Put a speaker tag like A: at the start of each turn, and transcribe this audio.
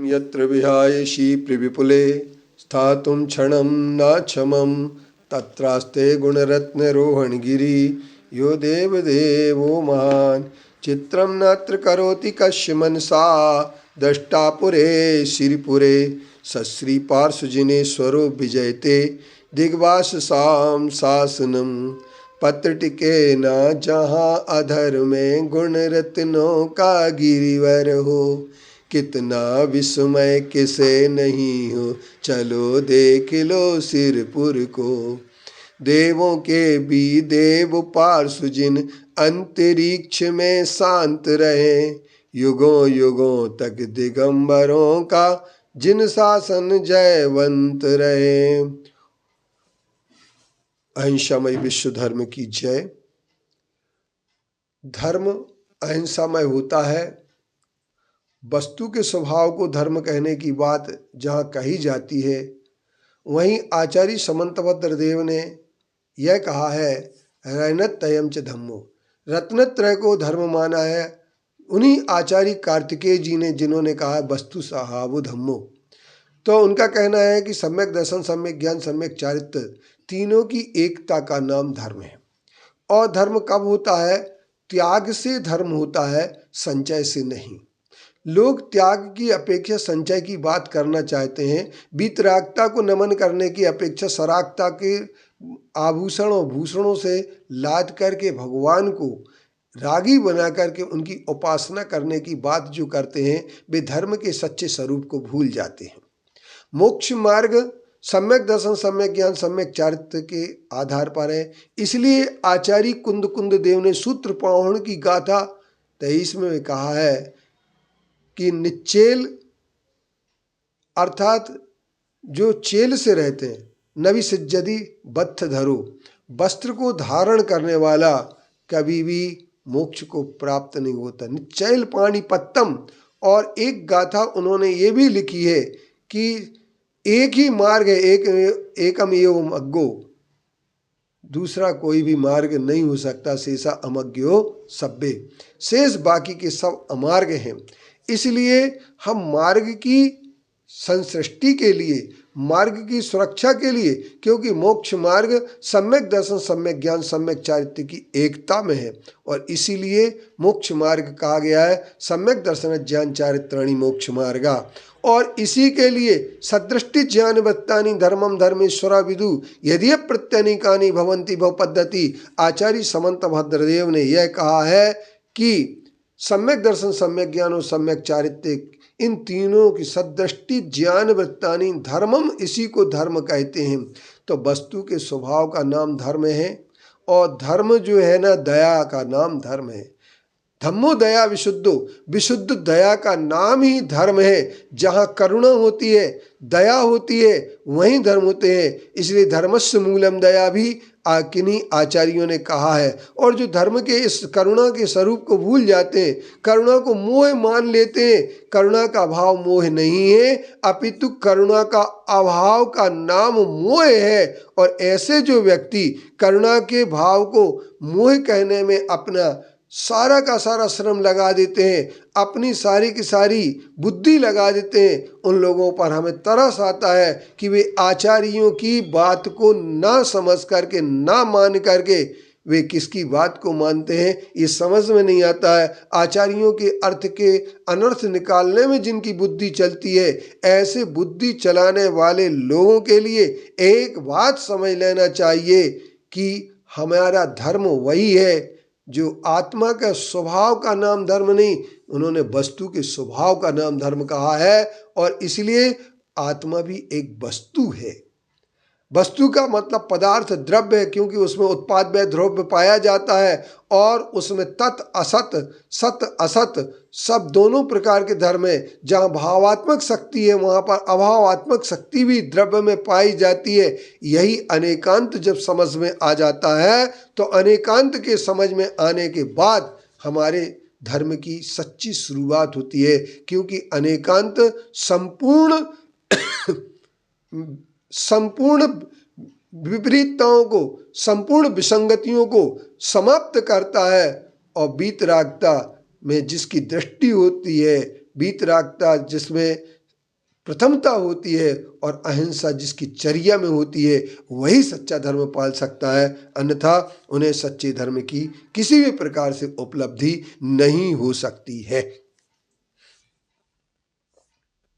A: यत्र विहायसि प्रविपुले स्थातुं क्षणं नाक्षमं तत्रास्ते गुणरत्नरोहणगिरि यो देवदेवो महान् चित्रं नात्र करोति कस्य मनसा द्रष्टापुरे श्रीपुरे सश्रीपार्श्वजिनेश्वरो विजयते दिग्वाससां शासनम् पत्र टिके न जहाँ अधर में गुण रत्नों का गिरिवर हो कितना विस्मय किसे नहीं हो चलो देख लो सिरपुर को देवों के भी देव पार्श्व जिन अंतरिक्ष में शांत रहे युगों युगों तक दिगंबरों का जिन शासन जयवंत रहे। अहिंसामय विश्व धर्म की जय। धर्म अहिंसामय होता है। वस्तु के स्वभाव को धर्म कहने की बात जहाँ कही जाती है वहीं आचार्य समंतभद्र देव ने यह कहा है रैनत्रयं च धम्मो, रत्नत्रय को धर्म माना है। उन्हीं आचार्य कार्तिकेय जी ने जिन्होंने कहा है वस्तु सहावो धम्मो। तो उनका कहना है कि सम्यक दर्शन, सम्यक ज्ञान, सम्यक चारित्र, तीनों की एकता का नाम धर्म है। और धर्म कब होता है? त्याग से धर्म होता है, संचय से नहीं। लोग त्याग की अपेक्षा संचय की बात करना चाहते हैं। वीतरागता को नमन करने की अपेक्षा सरागता के आभूषणों भूषणों से लाद करके भगवान को रागी बना करके उनकी उपासना करने की बात जो करते हैं वे धर्म के सच्चे स्वरूप को भूल जाते हैं। मोक्ष मार्ग सम्यक दर्शन, सम्यक ज्ञान, सम्यक चारित्र के आधार पर है। इसलिए आचार्य कुंद कुंद देव ने सूत्र पावण की गाथा 23 में कहा है कि निच्चेल अर्थात जो चेल से रहते हैं, नवि सिज्जदी बत्थ धरो, वस्त्र को धारण करने वाला कभी भी मोक्ष को प्राप्त नहीं होता। निच्चैल पाणिपत्यम। और एक गाथा उन्होंने ये भी लिखी है कि एक ही मार्ग है, एकम एवं अज्ञो, दूसरा कोई भी मार्ग नहीं हो सकता। शेषा अमज्ञो सब्बे, शेष बाकी के सब अमार्ग हैं। इसलिए हम मार्ग की संसृष्टि के लिए, मार्ग की सुरक्षा के लिए, क्योंकि मोक्ष मार्ग सम्यक दर्शन, सम्यक ज्ञान, सम्यक चारित्र की एकता में है और इसीलिए मोक्ष मार्ग कहा गया है सम्यक दर्शन ज्ञान चारित्राणि मोक्ष मार्गा। और इसी के लिए सदृष्टि ज्ञान वृत्तानि धर्मम धर्मेश्वरा विदु यदि प्रत्यनीकानि भवंती भव पद्धति। आचार्य समंतभद्रदेव ने यह कहा है कि सम्यक दर्शन, सम्यक ज्ञान और सम्यक चारित्र, इन तीनों की सदृष्टि ज्ञान वृत्तानि धर्मम, इसी को धर्म कहते हैं। तो वस्तु के स्वभाव का नाम धर्म है और धर्म जो है ना, दया का नाम धर्म है। धम्मो दया विशुद्धो, विशुद्ध दया का नाम ही धर्म है। जहाँ करुणा होती है, दया होती है, वहीं धर्म होते हैं। इसलिए धर्मस्य मूलम दया भी किन्हीं आचार्यों ने कहा है। और जो धर्म के इस करुणा के स्वरूप को भूल जाते हैं, करुणा को मोह मान लेते हैं, करुणा का भाव मोह नहीं है, अपितु करुणा का अभाव का नाम मोह है। और ऐसे जो व्यक्ति करुणा के भाव को मोह कहने में अपना सारा का सारा श्रम लगा देते हैं, अपनी सारी की सारी बुद्धि लगा देते हैं, उन लोगों पर हमें तरस आता है कि वे आचार्यों की बात को ना समझ करके, ना मान करके वे किसकी बात को मानते हैं ये समझ में नहीं आता है। आचार्यों के अर्थ के अनर्थ निकालने में जिनकी बुद्धि चलती है, ऐसे बुद्धि चलाने वाले लोगों के लिए एक बात समझ लेना चाहिए कि हमारा धर्म वही है जो आत्मा का स्वभाव का नाम धर्म नहीं, उन्होंने वस्तु के स्वभाव का नाम धर्म कहा है। और इसलिए आत्मा भी एक वस्तु है। वस्तु का मतलब पदार्थ, द्रव्य है, क्योंकि उसमें उत्पाद व द्रव्य पाया जाता है और उसमें तत् असत, सत असत सब दोनों प्रकार के धर्म है। जहाँ भावात्मक शक्ति है वहाँ पर अभावात्मक शक्ति भी द्रव्य में पाई जाती है। यही अनेकांत जब समझ में आ जाता है तो अनेकांत के समझ में आने के बाद हमारे धर्म की सच्ची शुरुआत होती है। क्योंकि अनेकांत संपूर्ण विपरीतताओं को, संपूर्ण विसंगतियों को समाप्त करता है। और वीतरागता में जिसकी दृष्टि होती है, वीतरागता जिसमें प्रथमता होती है और अहिंसा जिसकी चर्या में होती है वही सच्चा धर्म पाल सकता है, अन्यथा उन्हें सच्चे धर्म की किसी भी प्रकार से उपलब्धि नहीं हो सकती है।